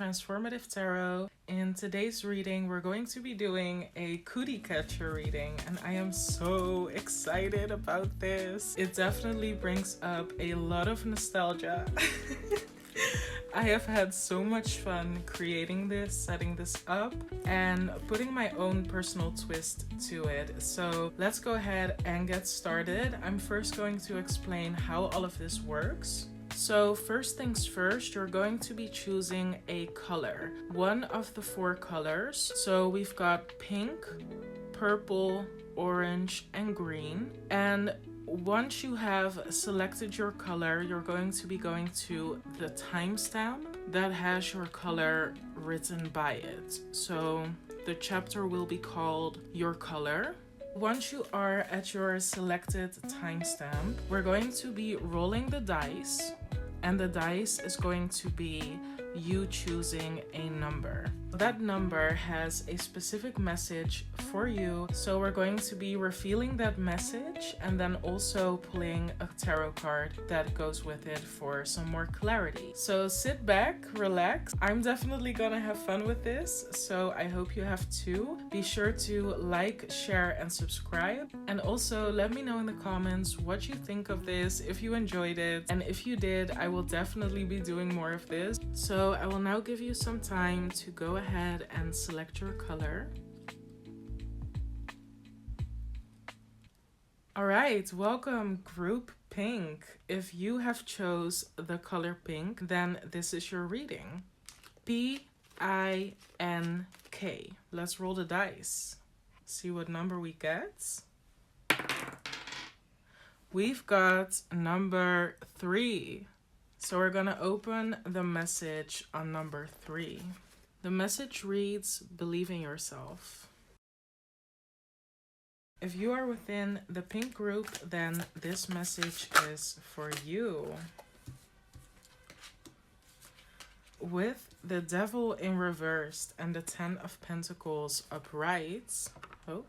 Transformative Tarot. In today's reading, we're going to be doing a Cootie catcher reading, and I am so excited about this. It definitely brings up a lot of nostalgia. I have had so much fun creating this, setting this up, and putting my own personal twist to it. So let's go ahead and get started. I'm first going to explain how all of this works. So first things first, you're going to be choosing a color, one of the 4 colors. So we've got pink, purple, orange, and green. And once you have selected your color, you're going to be going to the timestamp that has your color written by it. So the chapter will be called Your Color. Once you are at your selected timestamp, we're going to be rolling the dice, and the dice is going to be you choosing a number. That number has a specific message for you, so we're going to be revealing that message and then also pulling a tarot card that goes with it for some more clarity. So sit back, relax. I'm definitely gonna have fun with this, so I hope you have too. Be sure to like, share, and subscribe. And also let me know in the comments what you think of this, if you enjoyed it. And if you did, I will definitely be doing more of this. So I will now give you some time to go ahead and select your color. All right, welcome group pink. If you have chose the color pink, then this is your reading. Pink. Let's roll the dice. See what number we get. We've got number 3. So we're gonna open the message on number 3. The message reads, believe in yourself. If you are within the pink group, then this message is for you. With the devil in reversed and the 10 of Pentacles upright,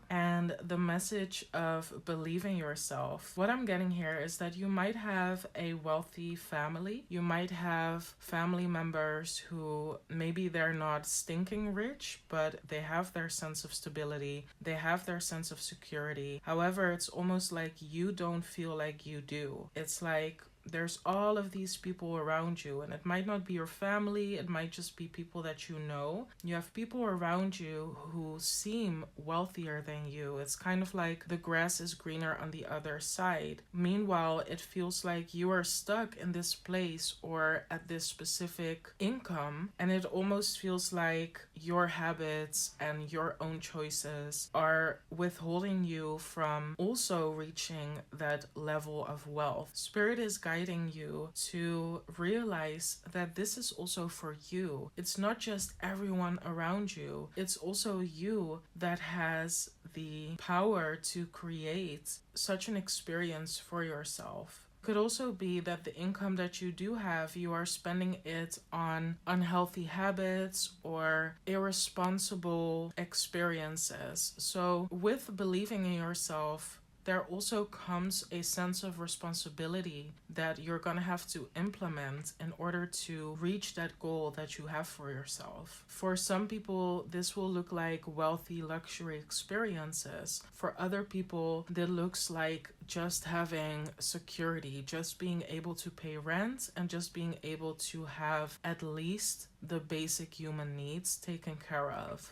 and the message of believe in yourself. What I'm getting here is that you might have a wealthy family. You might have family members who maybe they're not stinking rich, but they have their sense of stability. They have their sense of security. However, it's almost like you don't feel like you do. It's like there's all of these people around you, and it might not be your family, it might just be people that you know. You have people around you who seem wealthier than you. It's kind of like the grass is greener on the other side. Meanwhile, it feels like you are stuck in this place or at this specific income, and it almost feels like your habits and your own choices are withholding you from also reaching that level of wealth. Spirit is guiding you to realize that this is also for you. It's not just everyone around you. It's also you that has the power to create such an experience for yourself. Could also be that the income that you do have, you are spending it on unhealthy habits or irresponsible experiences. So with believing in yourself, there also comes a sense of responsibility that you're going to have to implement in order to reach that goal that you have for yourself. For some people, this will look like wealthy luxury experiences. For other people, that looks like just having security, just being able to pay rent and just being able to have at least the basic human needs taken care of.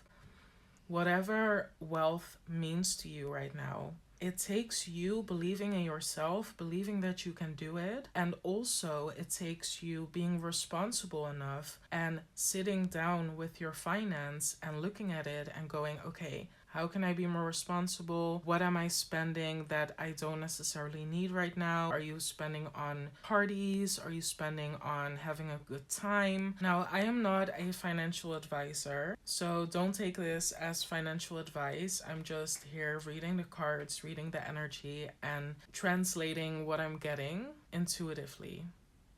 Whatever wealth means to you right now, it takes you believing in yourself, believing that you can do it, and also it takes you being responsible enough and sitting down with your finance and looking at it and going, okay, how can I be more responsible? What am I spending that I don't necessarily need right now? Are you spending on parties? Are you spending on having a good time? Now, I am not a financial advisor, so don't take this as financial advice. I'm just here reading the cards, reading the energy, and translating what I'm getting intuitively.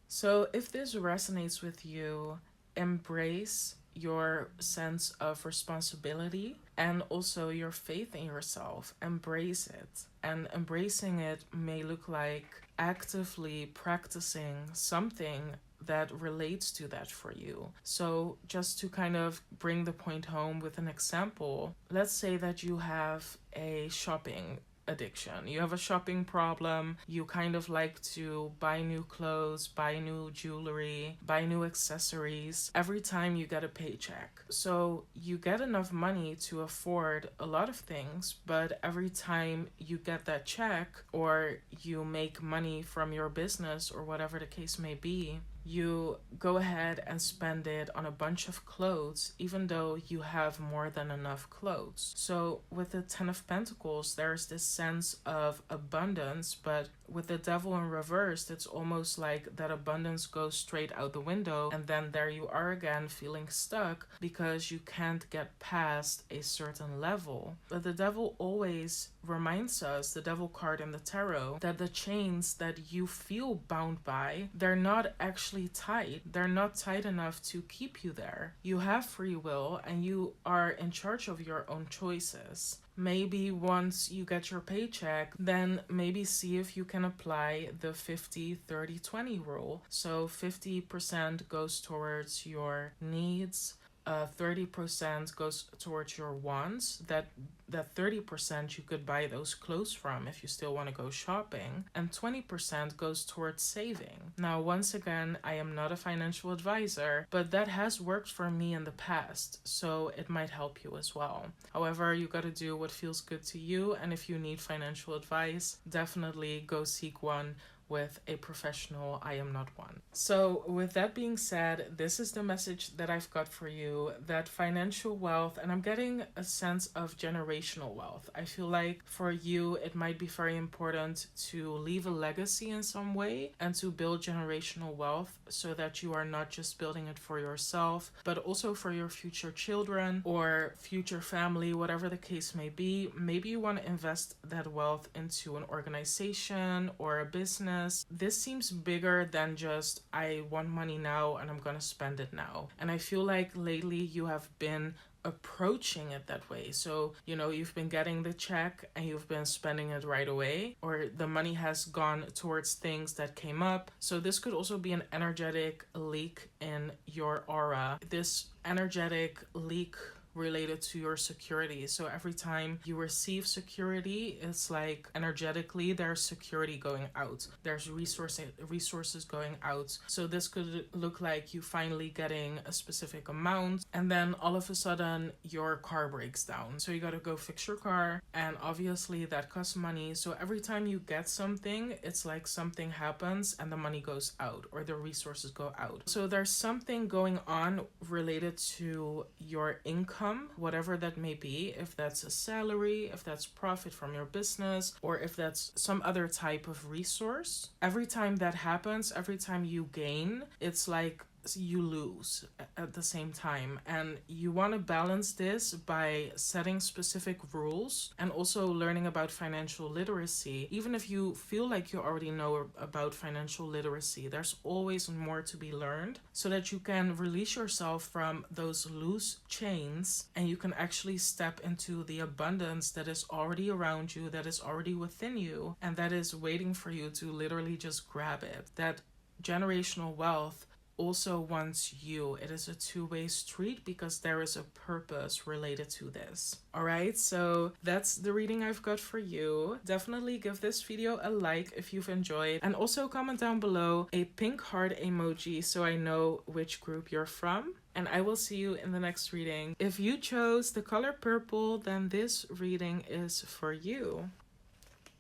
So if this resonates with you, embrace your sense of responsibility and also your faith in yourself. Embrace it. And embracing it may look like actively practicing something that relates to that for you. So just to kind of bring the point home with an example, let's say that you have a shopping addiction. You have a shopping problem. You kind of like to buy new clothes, buy new jewelry, buy new accessories every time you get a paycheck. So you get enough money to afford a lot of things, but every time you get that check or you make money from your business or whatever the case may be, you go ahead and spend it on a bunch of clothes, even though you have more than enough clothes. So with the Ten of Pentacles, there's this sense of abundance, but with the Devil in reversed, it's almost like that abundance goes straight out the window, and then there you are again feeling stuck because you can't get past a certain level. But the Devil always reminds us, the Devil card in the tarot, that the chains that you feel bound by, they're not actually tight. They're not tight enough to keep you there. You have free will and you are in charge of your own choices. Maybe once you get your paycheck, then maybe see if you can apply the 50-30-20 rule. So 50% goes towards your needs, 30% goes towards your wants. That 30% you could buy those clothes from if you still want to go shopping, and 20% goes towards saving. Now, once again, I am not a financial advisor, but that has worked for me in the past, so it might help you as well. However, you got to do what feels good to you, and if you need financial advice, definitely go seek one with a professional. I am not one. So with that being said, this is the message that I've got for you, that financial wealth, and I'm getting a sense of generational wealth. I feel like for you, it might be very important to leave a legacy in some way and to build generational wealth so that you are not just building it for yourself, but also for your future children or future family, whatever the case may be. Maybe you want to invest that wealth into an organization or a business. This seems bigger than just, I want money now and I'm gonna spend it now. And I feel like lately you have been approaching it that way. So, you've been getting the check and you've been spending it right away, or the money has gone towards things that came up. So this could also be an energetic leak in your aura. This energetic leak related to your security. So every time you receive security, it's like energetically there's security going out. There's resources going out. So this could look like you finally getting a specific amount, and then all of a sudden your car breaks down. So you got to go fix your car, and obviously that costs money. So every time you get something, it's like something happens and the money goes out or the resources go out. So there's something going on related to your income, whatever that may be, if that's a salary, if that's profit from your business, or if that's some other type of resource. Every time that happens, every time you gain, it's like you lose at the same time. And you want to balance this by setting specific rules and also learning about financial literacy. Even if you feel like you already know about financial literacy, there's always more to be learned so that you can release yourself from those loose chains and you can actually step into the abundance that is already around you, that is already within you, and that is waiting for you to literally just grab it. That generational wealth also wants you. It is a two-way street because there is a purpose related to this. All right, so that's the reading I've got for you. Definitely give this video a like if you've enjoyed, and also comment down below a pink heart emoji so I know which group you're from. And I will see you in the next reading. If you chose the color purple, then this reading is for you.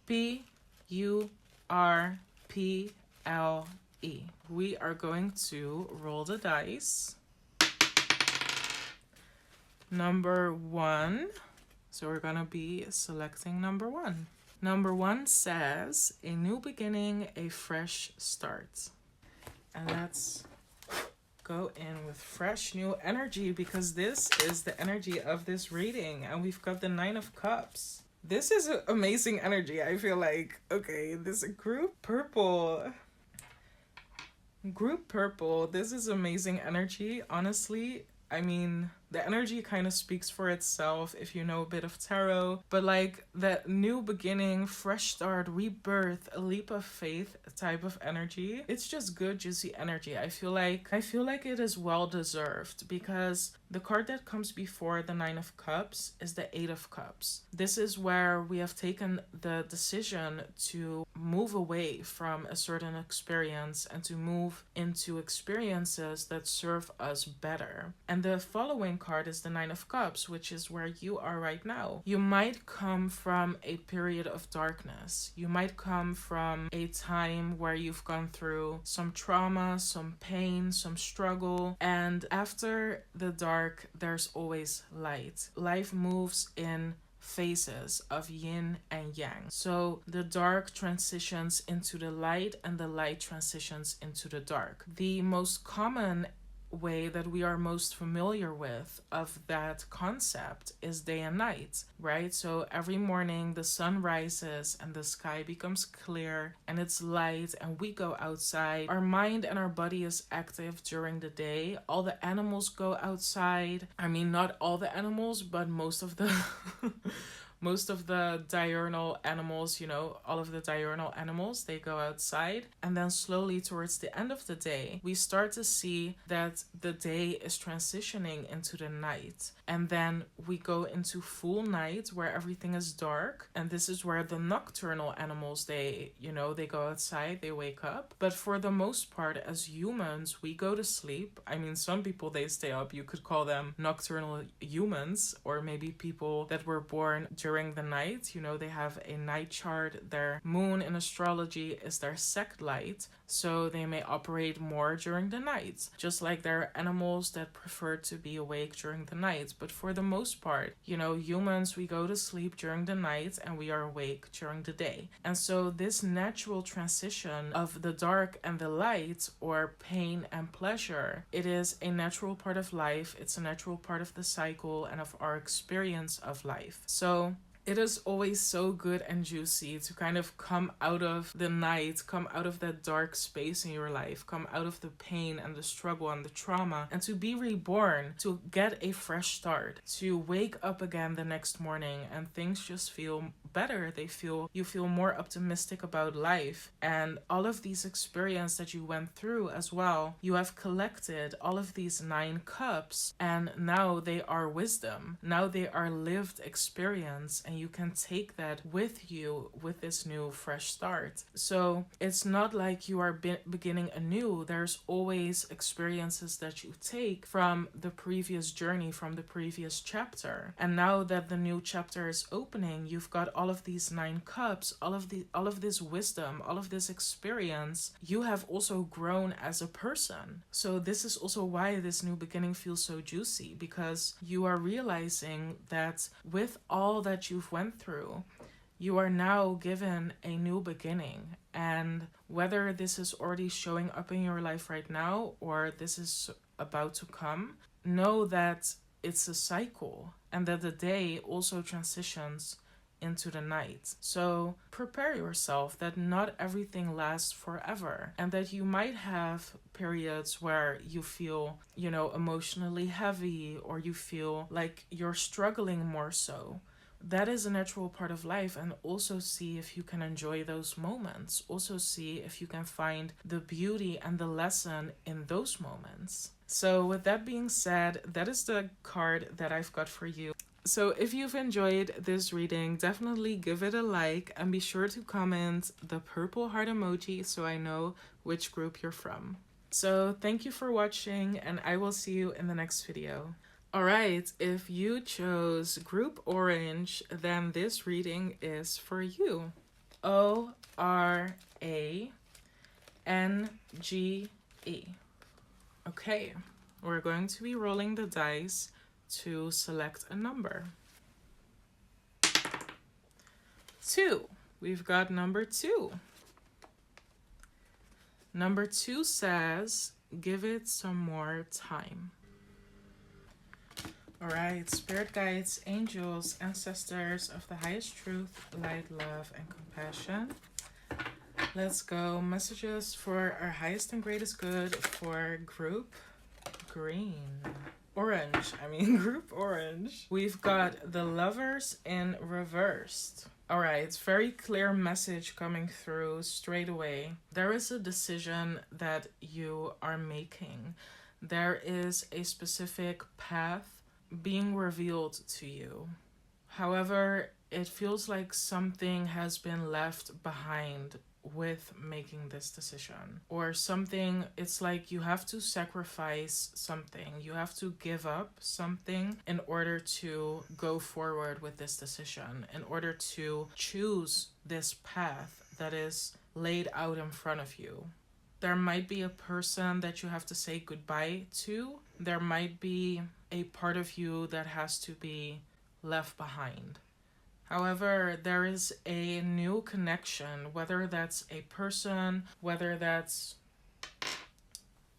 P-U-R-P-L-E. We are going to roll the dice. Number 1. So we're going to be selecting number 1. Number 1 says, a new beginning, a fresh start. And let's go in with fresh new energy because this is the energy of this reading. And we've got the 9 of Cups. This is amazing energy. I feel like, okay, this group purple. Group purple, this is amazing energy. Honestly, I mean, the energy kind of speaks for itself if you know a bit of tarot. But like that new beginning, fresh start, rebirth, a leap of faith type of energy. It's just good, juicy energy. I feel like it is well deserved, because the card that comes before the Nine of Cups is the Eight of Cups. This is where we have taken the decision to move away from a certain experience and to move into experiences that serve us better. And the following card is the Nine of Cups, which is where you are right now. You might come from a period of darkness. You might come from a time where you've gone through some trauma, some pain, some struggle, and after the dark, there's always light. Life moves in phases of yin and yang. So the dark transitions into the light and the light transitions into the dark. The most common way that we are most familiar with of that concept is day and night, right? So every morning the sun rises and the sky becomes clear and it's light and we go outside. Our mind and our body is active during the day. All the animals go outside. I mean, not all the animals, but most of the most of the diurnal animals, you know, all of the diurnal animals, they go outside. And then slowly towards the end of the day, we start to see that the day is transitioning into the night. And then we go into full night where everything is dark. And this is where the nocturnal animals, they go outside, they wake up. But for the most part, as humans, we go to sleep. I mean, some people, they stay up. You could call them nocturnal humans, or maybe people that were born during the night. You know, they have a night chart. Their moon in astrology is their sect light, so they may operate more during the night. Just like there are animals that prefer to be awake during the night. But for the most part, you know, humans, we go to sleep during the night and we are awake during the day. And so this natural transition of the dark and the light, or pain and pleasure, it is a natural part of life. It's a natural part of the cycle and of our experience of life. So it is always so good and juicy to kind of come out of the night, come out of that dark space in your life, come out of the pain and the struggle and the trauma, and to be reborn, to get a fresh start, to wake up again the next morning and things just feel better. You feel more optimistic about life. And all of these experiences that you went through as well, you have collected all of these 9 cups, and now they are wisdom. Now they are lived experience, and you can take that with you with this new fresh start. So it's not like you are beginning anew. There's always experiences that you take from the previous journey, from the previous chapter. And now that the new chapter is opening, you've got all of these 9 cups, all of this wisdom, all of this experience. You have also grown as a person. So this is also why this new beginning feels so juicy, because you are realizing that with all that you've went through, you are now given a new beginning. And whether this is already showing up in your life right now or this is about to come, know that it's a cycle and that the day also transitions into the night. So prepare yourself that not everything lasts forever, and that you might have periods where you feel, you know, emotionally heavy, or you feel like you're struggling more so. That is a natural part of life, and also see if you can enjoy those moments. Also see if you can find the beauty and the lesson in those moments. So with that being said, that is the card that I've got for you. So if you've enjoyed this reading, definitely give it a like and be sure to comment the purple heart emoji so I know which group you're from. So thank you for watching, and I will see you in the next video. Alright, if you chose group orange, then this reading is for you. ORANGE. Okay, we're going to be rolling the dice to select a number. 2. We've got number 2. Number 2 says, give it some more time. Alright, spirit guides, angels, ancestors of the highest truth, light, love, and compassion. Let's go. Messages for our highest and greatest good for group green. Orange. I mean, group orange. We've got the Lovers in reversed. Alright, it's very clear message coming through straight away. There is a decision that you are making. There is a specific path being revealed to you. However, it feels like something has been left behind with making this decision, or something. It's like you have to sacrifice something, you have to give up something in order to go forward with this decision, in order to choose this path that is laid out in front of you. There might be a person that you have to say goodbye to. There might be a part of you that has to be left behind. However, there is a new connection, whether that's a person, whether that's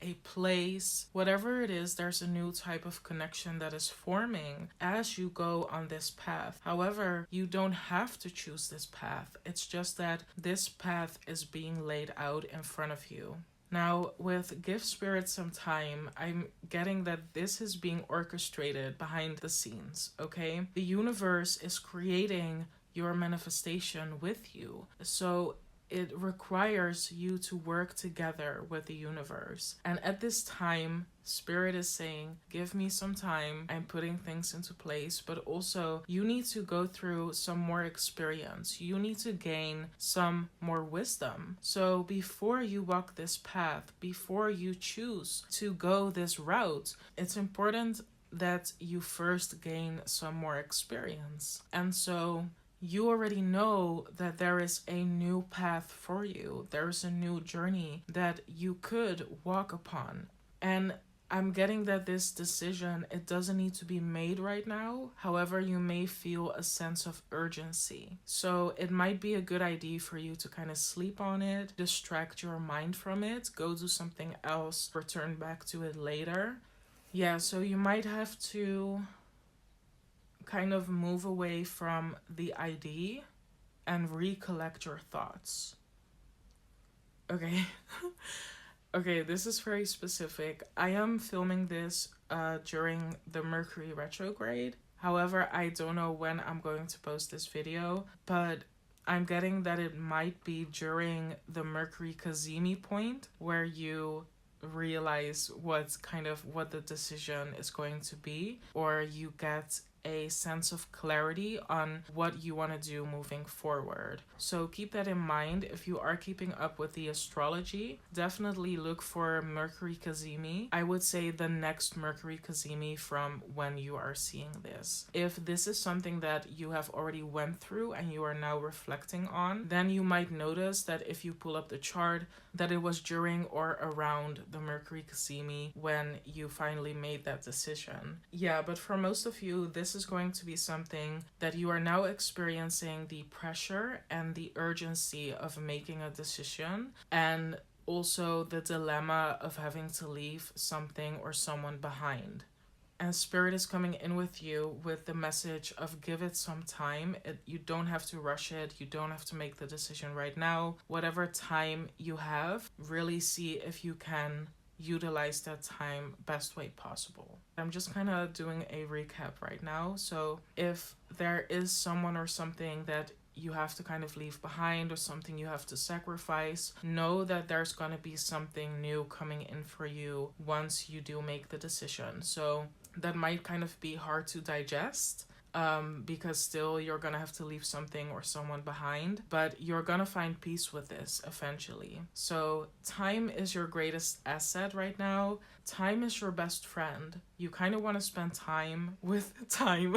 a place, whatever it is, there's a new type of connection that is forming as you go on this path. However, you don't have to choose this path. It's just that this path is being laid out in front of you. Now, with Give Spirit some time, I'm getting that this is being orchestrated behind the scenes, okay? The universe is creating your manifestation with you. So it requires you to work together with the universe. And at this time, Spirit is saying, give me some time. I'm putting things into place, but also you need to go through some more experience. You need to gain some more wisdom. So before you walk this path, before you choose to go this route, it's important that you first gain some more experience. And so you already know that there is a new path for you. There is a new journey that you could walk upon. And I'm getting that this decision, it doesn't need to be made right now. However, you may feel a sense of urgency. So it might be a good idea for you to kind of sleep on it, distract your mind from it, go do something else, return back to it later. Yeah, so you might have to kind of move away from the idea and recollect your thoughts. Okay. Okay, this is very specific. I am filming this during the Mercury retrograde. However, I don't know when I'm going to post this video, but I'm getting that it might be during the Mercury Kazemi point where you realize what the decision is going to be, or you get a sense of clarity on what you want to do moving forward. So keep that in mind. If you are keeping up with the astrology, definitely look for Mercury Kazemi. I would say the next Mercury Kazemi from when you are seeing this. If this is something that you have already went through and you are now reflecting on, then you might notice that if you pull up the chart, that it was during or around the Mercury Kazemi when you finally made that decision. Yeah, but for most of you, this is going to be something that you are now experiencing the pressure and the urgency of making a decision, and also the dilemma of having to leave something or someone behind. And Spirit is coming in with you with the message of give it some time. You don't have to rush it. You don't have to make the decision right now. Whatever time you have, really see if you can utilize that time best way possible. I'm just kind of doing a recap right now. So if there is someone or something that you have to kind of leave behind or something you have to sacrifice, know that there's going to be something new coming in for you once you do make the decision. So that might kind of be hard to digest, because still you're gonna have to leave something or someone behind, but you're gonna find peace with this eventually. So time is your greatest asset right now. Time is your best friend. You kind of want to spend time with time.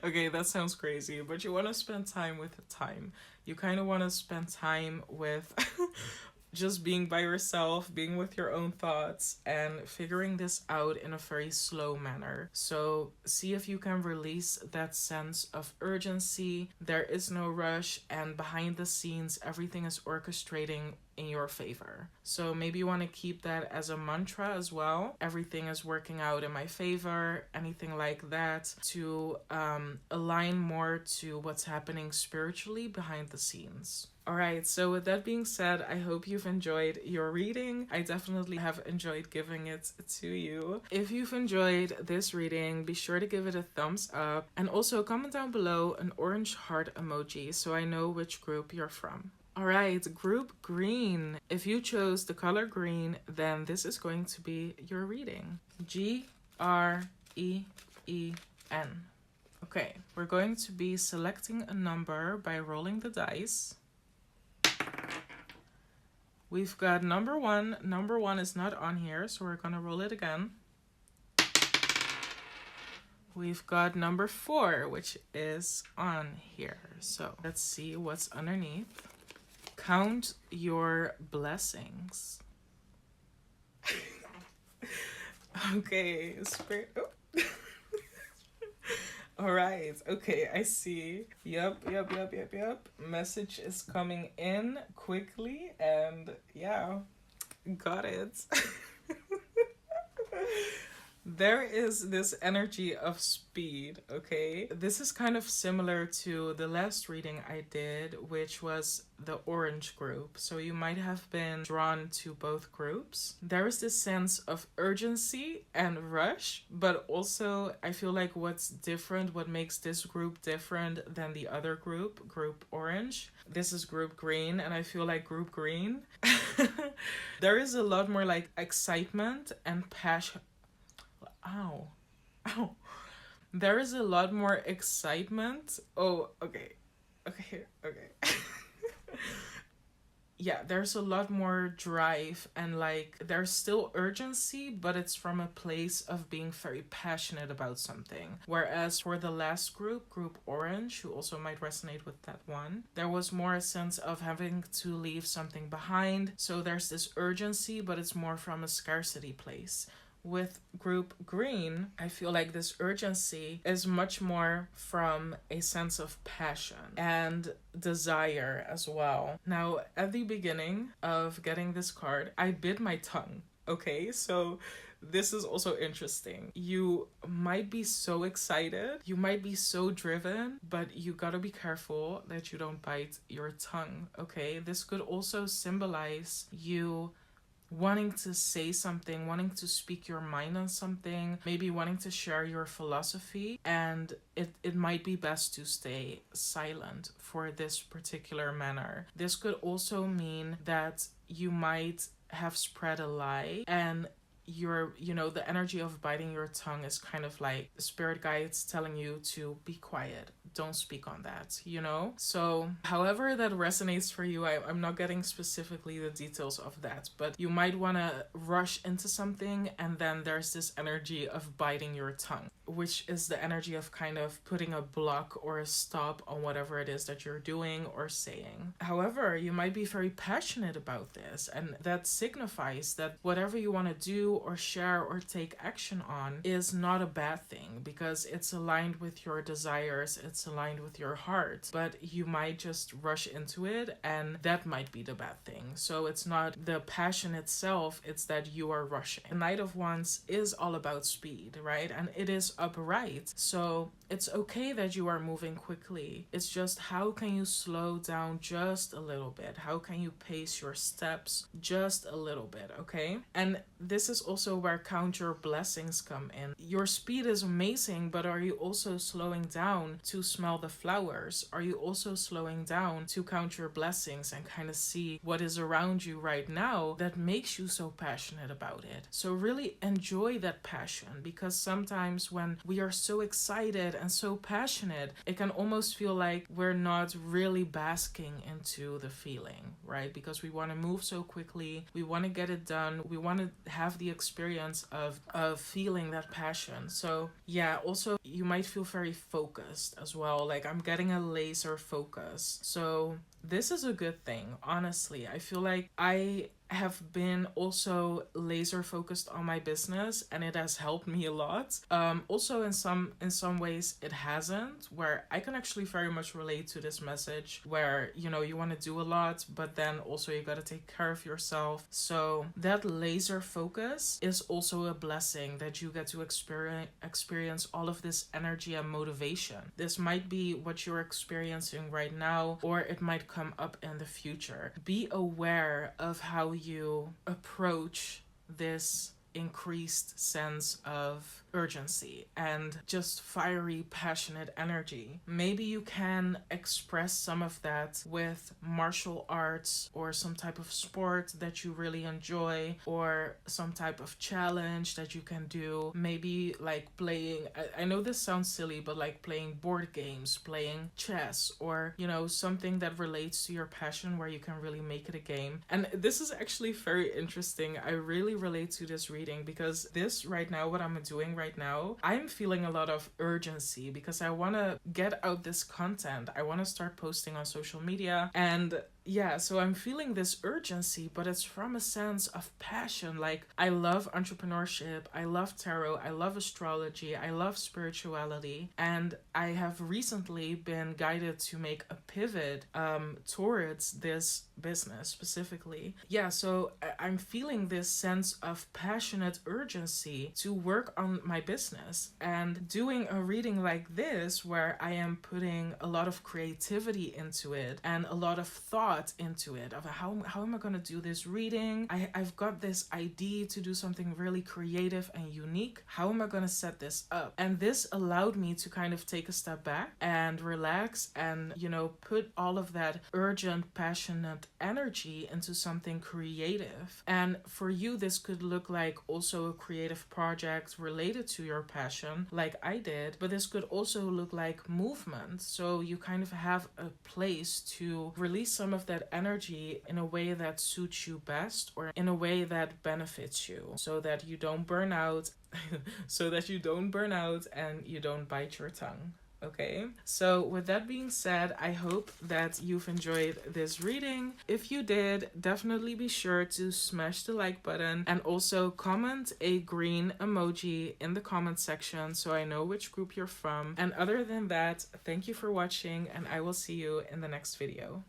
Okay, that sounds crazy, but you want to spend time with time. You kind of want to spend time with just being by yourself, being with your own thoughts, and figuring this out in a very slow manner. So see if you can release that sense of urgency. There is no rush, and behind the scenes, everything is orchestrating in your favor. So maybe you want to keep that as a mantra as well. Everything is working out in my favor, anything like that, to align more to what's happening spiritually behind the scenes. Alright, so with that being said, I hope you've enjoyed your reading. I definitely have enjoyed giving it to you. If you've enjoyed this reading, be sure to give it a thumbs up. And also comment down below an orange heart emoji so I know which group you're from. Alright, group green. If you chose the color green, then this is going to be your reading. Green. Okay, we're going to be selecting a number by rolling the dice. We've got number 1. Number 1 is not on here, so we're gonna roll it again. We've got number 4, which is on here. So let's see what's underneath. Count your blessings. Okay, spirit. Oh. All right. Okay, I see. Yep. Message is coming in quickly, and yeah, got it. There is this energy of speed, okay? This is kind of similar to the last reading I did, which was the orange group. So you might have been drawn to both groups. There is this sense of urgency and rush, but also I feel like what's different, what makes this group different than the other group, group orange. This is group green, and I feel like group green. There is a lot more like excitement and passion. Ow. There is a lot more excitement. Oh, okay. Yeah, there's a lot more drive, and like there's still urgency, but it's from a place of being very passionate about something. Whereas for the last group, group orange, who also might resonate with that one, there was more a sense of having to leave something behind. So there's this urgency, but it's more from a scarcity place. With group green, I feel like this urgency is much more from a sense of passion and desire as well. Now, at the beginning of getting this card, I bit my tongue. Okay, so this is also interesting. You might be so excited, you might be so driven, but you gotta be careful that you don't bite your tongue, okay? This could also symbolize you wanting to say something, wanting to speak your mind on something, maybe wanting to share your philosophy, and it might be best to stay silent for this particular manner. This could also mean that you might have spread a lie, and the energy of biting your tongue is kind of like spirit guides telling you to be quiet, don't speak on that, so however that resonates for you, I'm not getting specifically the details of that, but you might want to rush into something, and then there's this energy of biting your tongue, which is the energy of kind of putting a block or a stop on whatever it is that you're doing or saying. However, you might be very passionate about this, and that signifies that whatever you want to do or share or take action on is not a bad thing, because it's aligned with your desires, it's aligned with your heart, but you might just rush into it, and that might be the bad thing. So it's not the passion itself, it's that you are rushing. The Knight of Wands is all about speed, right? And it is upright, so it's okay that you are moving quickly. It's just, how can you slow down just a little bit? How can you pace your steps just a little bit, okay? And this is also where count your blessings come in. Your speed is amazing, but are you also slowing down to smell the flowers? Are you also slowing down to count your blessings and kind of see what is around you right now that makes you so passionate about it? So really enjoy that passion, because sometimes when we are so excited and so passionate, it can almost feel like we're not really basking into the feeling, right? Because we want to move so quickly, we want to get it done, we want to have the experience of feeling that passion. So yeah, also you might feel very focused as well, like I'm getting a laser focus. So this is a good thing, honestly. I feel like I have been also laser focused on my business, and it has helped me a lot. Also in some ways it hasn't, where I can actually very much relate to this message, where you want to do a lot, but then also you got to take care of yourself. So that laser focus is also a blessing, that you get to experience all of this energy and motivation. This might be what you're experiencing right now, or it might come up in the future. Be aware of how you approach this increased sense of urgency and just fiery, passionate energy. Maybe you can express some of that with martial arts or some type of sport that you really enjoy, or some type of challenge that you can do. Maybe like playing, I know this sounds silly, but like playing board games, playing chess, or something that relates to your passion where you can really make it a game. And this is actually very interesting. I really relate to this reading, because this right now, what I'm doing right now, I'm feeling a lot of urgency because I want to get out this content. I want to start posting on social media, and yeah, so I'm feeling this urgency, but it's from a sense of passion. Like, I love entrepreneurship, I love tarot, I love astrology, I love spirituality, and I have recently been guided to make a pivot towards this business specifically. Yeah, so I'm feeling this sense of passionate urgency to work on my business, and doing a reading like this where I am putting a lot of creativity into it and a lot of thought into it, of how am I going to do this reading. I've got this idea to do something really creative and unique. How am I going to set this up? And this allowed me to kind of take a step back and relax and put all of that urgent, passionate energy into something creative. And for you, this could look like also a creative project related to your passion, like I did, but this could also look like movement. So you kind of have a place to release some of that energy in a way that suits you best, or in a way that benefits you, so that you don't burn out and you don't bite your tongue. Okay, so with that being said, I hope that you've enjoyed this reading. If you did, definitely be sure to smash the like button, and also comment a green emoji in the comment section so I know which group you're from. And other than that, thank you for watching, and I will see you in the next video.